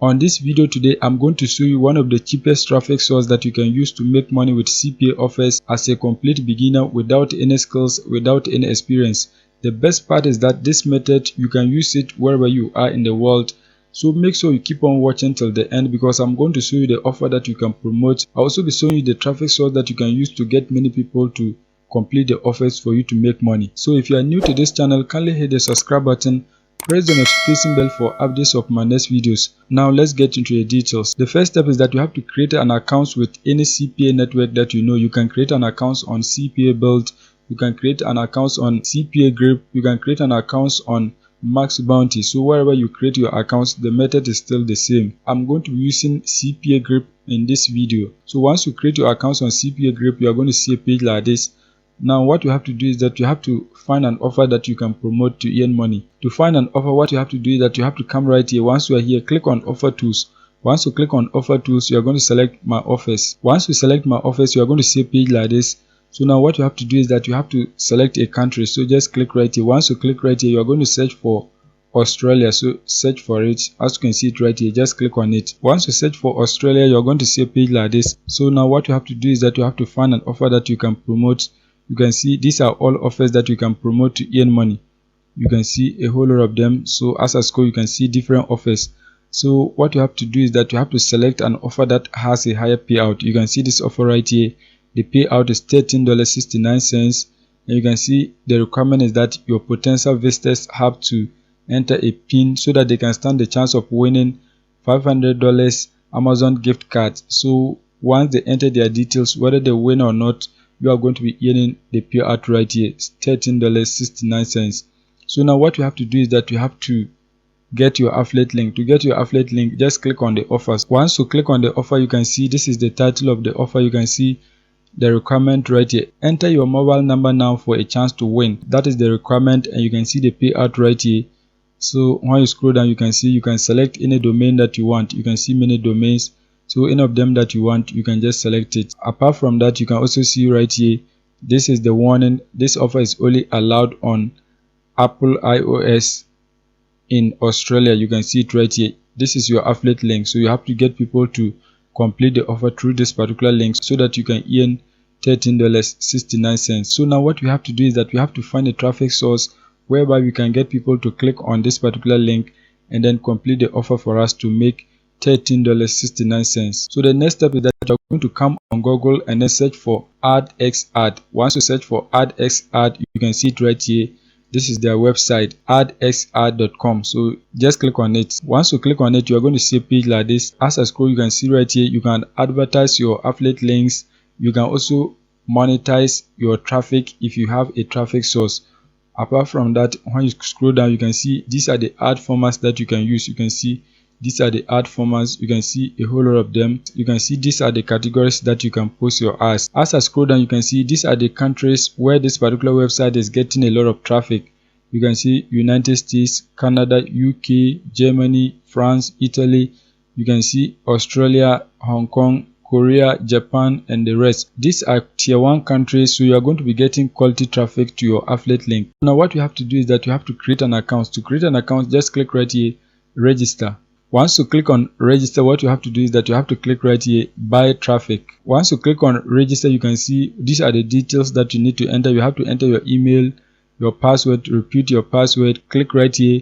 On this video today, I'm going to show you one of the cheapest traffic source that you can use to make money with CPA offers as a complete beginner without any skills, without any experience. The best part is that this method, you can use it wherever you are in the world. So make sure you keep on watching till the end because I'm going to show you the offer that you can promote. I'll also be showing you the traffic source that you can use to get many people to complete the offers for you to make money. So if you are new to this channel, kindly hit the subscribe button. Press the notification bell for updates of my next videos. Now let's get into the details. The first step is that you have to create an account with any CPA network that you know. You can create an account on CPA Build, you can create an account on CPAgrib, you can create an account on Max Bounty. So wherever you create your accounts, the method is still the same. I'm going to be using CPAgrib in this video. So once you create your accounts on CPAgrib, you are going to see a page like this. Now what you have to do is that you have to find an offer that you can promote to earn money. To find an offer, what you have to do is that you have to come right here. Once you are here, click on offer tools. Once you click on offer tools, you are going to select my offers. Once you select my offers, you are going to see a page like this. So now what you have to do is that you have to select a country. So just click right here. Once you click right here, you are going to search for Australia. So search for it. As you can see it right here, just click on it. Once you search for Australia, you are going to see a page like this. So now what you have to do is that you have to find an offer that you can promote. You can see these are all offers that you can promote to earn money. You can see a whole lot of them. So as a score, you can see different offers. So what you have to do is that you have to select an offer that has a higher payout. You can see this offer right here. The payout is $13.69, and you can see the requirement is that your potential visitors have to enter a pin so that they can stand the chance of winning $500 Amazon gift card. So once they enter their details, whether they win or not, you are going to be earning the payout right here. It's $13.69. So now what you have to do is that you have to get your affiliate link. To get your affiliate link, just click on the offers. Once you click on the offer, you can see this is the title of the offer. You can see the requirement right here. Enter your mobile number now for a chance to win. That is the requirement, and you can see the payout right here. So when you scroll down, you can see you can select any domain that you want. You can see many domains. So any of them that you want, you can just select it. Apart from that, you can also see right here, this is the warning. This offer is only allowed on Apple iOS in Australia. You can see it right here. This is your affiliate link. So you have to get people to complete the offer through this particular link so that you can earn $13.69. So now what we have to do is that we have to find a traffic source whereby we can get people to click on this particular link and then complete the offer for us to make $13.69. So the next step is that you're going to come on Google and then search for AdX. Once you search for AdX, you can see it right here. This is their website, adxad.com. So just click on it. Once you click on it, you are going to see a page like this. As I scroll, you can see right here, you can advertise your affiliate links. You can also monetize your traffic if you have a traffic source. Apart from that, when you scroll down, you can see these are the ad formats that you can use. You can see these are the ad formats. You can see a whole lot of them. You can see these are the categories that you can post your ads. As I scroll down, you can see these are the countries where this particular website is getting a lot of traffic. You can see United States, Canada, UK, Germany, France, Italy. You can see Australia, Hong Kong, Korea, Japan, and the rest. These are tier 1 countries, so you are going to be getting quality traffic to your affiliate link. Now what you have to do is that you have to create an account. To create an account, just click right here, register. Once you click on register, what you have to do is that you have to click right here, buy traffic. Once you click on register, you can see these are the details that you need to enter. You have to enter your email, your password, repeat your password, click right here,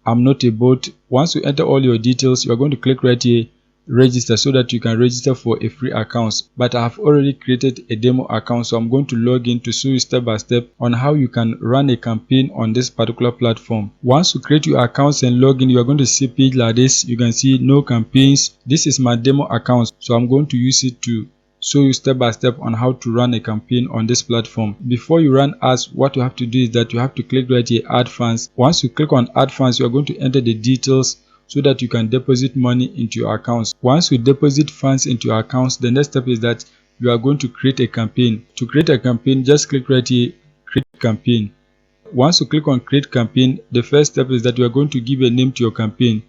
I'm not a bot. Once you enter all your details, you are going to click right here, register, so that you can register for a free account. But I have already created a demo account, so I'm going to log in to show you step by step on how you can run a campaign on this particular platform. Once you create your accounts and log in, you are going to see a page like this. You can see no campaigns. This is my demo account, so I'm going to use it to show you step by step on how to run a campaign on this platform. Before you run ads, what you have to do is that you have to click right here, add funds. Once you click on add funds, you are going to enter the details so that you can deposit money into your accounts. Once you deposit funds into your accounts, the next step is that you are going to create a campaign. To create a campaign, just click right here, create campaign. Once you click on create campaign, the first step is that you are going to give a name to your campaign.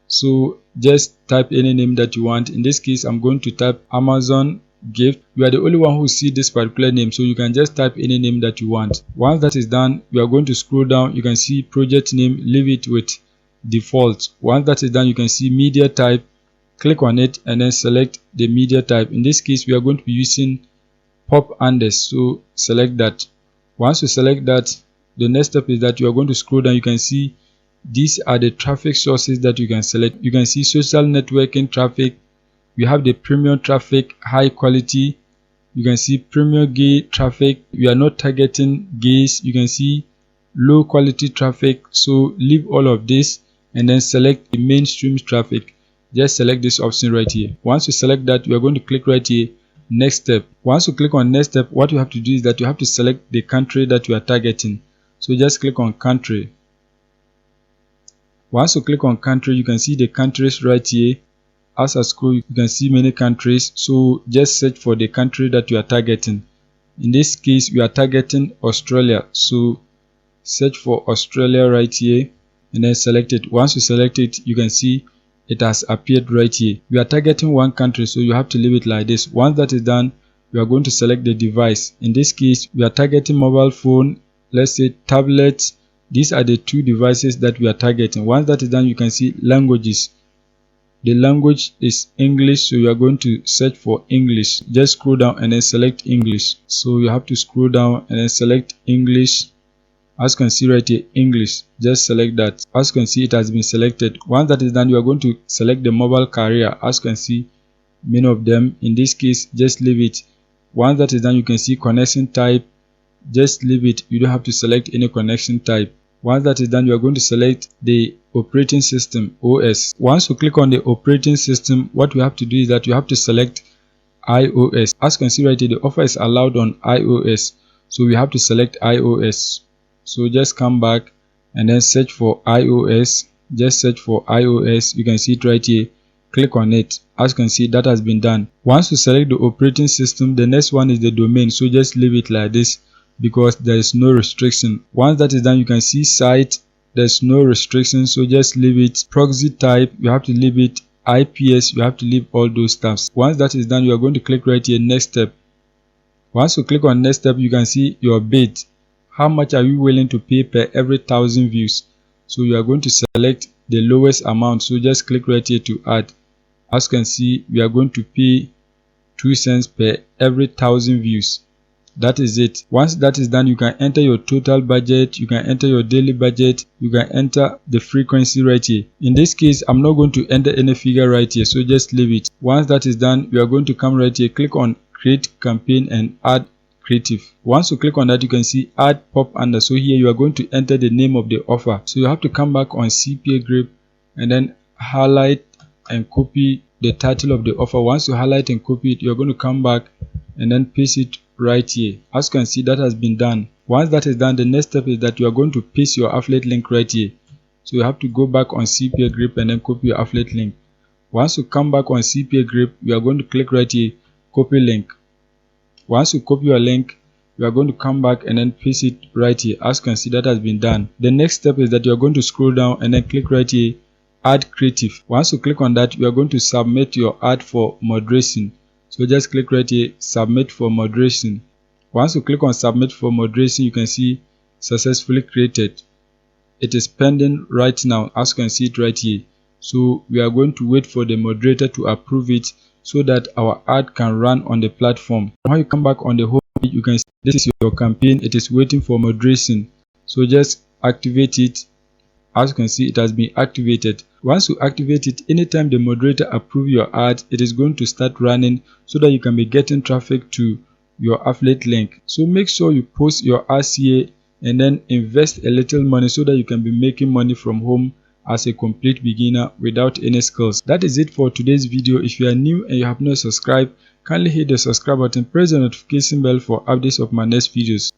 So just type any name that you want. In this case, I'm going to type Amazon gift. You are the only one who see this particular name, so you can just type any name that you want. Once that is done, you are going to scroll down. You can see project name, leave it with default. Once that is done, you can see media type. click on it and then select the media type. In this case we are going to be using pop unders, so select that. Once you select that, the next step is that you are going to scroll down. You can see these are the traffic sources that you can select. You can see social networking traffic, we have the premium traffic, high quality, you can see premium gay traffic, we are not targeting gays, you can see low quality traffic. So leave all of this and then select the mainstream traffic. Just select this option right here. Once you select that, you are going to click right here, next step. Once you click on next step, what you have to do is that you have to select the country that you are targeting. So just click on country. Once you click on country, you can see the countries right here. As I scroll, you can see many countries, so just search for the country that you are targeting. In this case we are targeting Australia, so search for Australia right here and then select it. Once you select it, you can see it has appeared right here. We are targeting one country, so you have to leave it like this. Once that is done, we are going to select the device. In this case we are targeting mobile phone, let's say tablet. These are the two devices that we are targeting. Once that is done, you can see languages. The language is English, so you are going to search for English. Just scroll down and then select English. So you have to scroll down and then select English. As you can see right here, English, just select that. As you can see, it has been selected. Once that is done, you are going to select the mobile carrier. As you can see, many of them. In this case, just leave it. Once that is done, you can see connection type, just leave it. You don't have to select any connection type. Once that is done, you are going to select the operating system, OS. Once you click on the operating system, what you have to do is that you have to select iOS. As you can see right here, the offer is allowed on iOS, so we have to select iOS. So just come back and then search for iOS. Just search for iOS. You can see it right here. Click on it. As you can see, that has been done. Once you select the operating system, the next one is the domain, so just leave it like this because there is no restriction. Once that is done, you can see site, there's no restriction, so just leave it. Proxy type, you have to leave it. IPS, you have to leave all those tabs. Once that is done, you are going to click right here, next step. Once you click on next step, you can see your bid. How much are you willing to pay per every 1,000 views? So you are going to select the lowest amount, so just click right here to add. As you can see, we are going to pay 2 cents per every 1,000 views. That is it. Once that is done, you can enter your total budget, you can enter your daily budget, you can enter the frequency right here. In this case, I'm not going to enter any figure right here, so just leave it. Once that is done, you are going to come right here, click on create campaign and add creative. Once you click on that, you can see add pop under. So here you are going to enter the name of the offer. So you have to come back on CPAgrib and then highlight and copy the title of the offer. Once you highlight and copy it, you're going to come back and then paste it right here. As you can see, that has been done. Once that is done, the next step is that you are going to paste your affiliate link right here. So you have to go back on CPAgrib and then copy your affiliate link. Once you come back on CPAgrib, you are going to click right here, copy link. Once you copy your link, you are going to come back and then paste it right here. As you can see, that has been done. The next step is that you are going to scroll down and then click right here, add creative. Once you click on that, you are going to submit your ad for moderation. So just click right here, submit for moderation. Once you click on submit for moderation, you can see successfully created. It is pending right now, as you can see it right here. So we are going to wait for the moderator to approve it so that our ad can run on the platform. When you come back on the home page, you can see this is your campaign. It is waiting for moderation. So just activate it. As you can see, it has been activated. Once you activate it, anytime the moderator approves your ad, it is going to start running so that you can be getting traffic to your affiliate link. So make sure you post your ads here and then invest a little money so that you can be making money from home as a complete beginner without any skills. That is it for today's video. If you are new and you have not subscribed, kindly hit the subscribe button, press the notification bell for updates of my next videos.